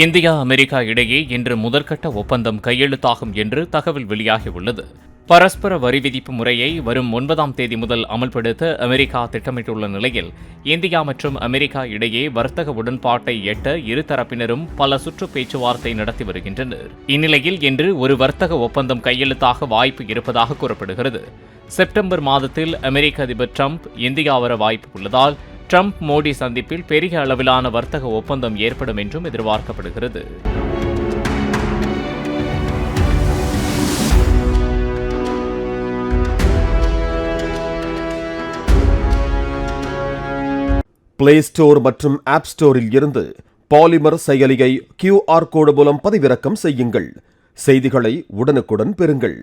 India America இடையே இன்று முதற்கட்ட ஒப்பந்தம் கையெழுத்தாகும் என்று தகவல் வெளியாகியுள்ளது. பரஸ்பர வரி விதிப்பு முறையை வரும் 9ஆம் தேதி முதல் அமல்படுத்த அமெரிக்கா திட்டமிட்டுள்ள நிலையில் இந்தியா மற்றும் அமெரிக்கா இடையே வர்த்தக உடன்பாட்டை எட்ட இருதரப்பினரும் பல சுற்று பேச்சுவார்த்தை நடத்தி வருகின்றனர். இந்நிலையில் இன்று ஒரு வர்த்தக ஒப்பந்தம் கையெழுத்தாக வாய்ப்பு இருப்பதாக கூறப்படுகிறது. செப்டம்பர் மாதத்தில் அமெரிக்க அதிபர் டிரம்ப் இந்தியா வர வாய்ப்பு உள்ளதால் டிரம்ப் மோடி சந்திப்பில் பெரிய அளவிலான வர்த்தக ஒப்பந்தம் ஏற்படும் என்றும் எதிர்பார்க்கப்படுகிறது. பிளே ஸ்டோர் மற்றும் ஆப் ஸ்டோரில் இருந்து பாலிமர் செயலியை QR கோடு மூலம் பதிவிறக்கம் செய்யுங்கள். செய்திகளை உடனுக்குடன் பெறுங்கள்.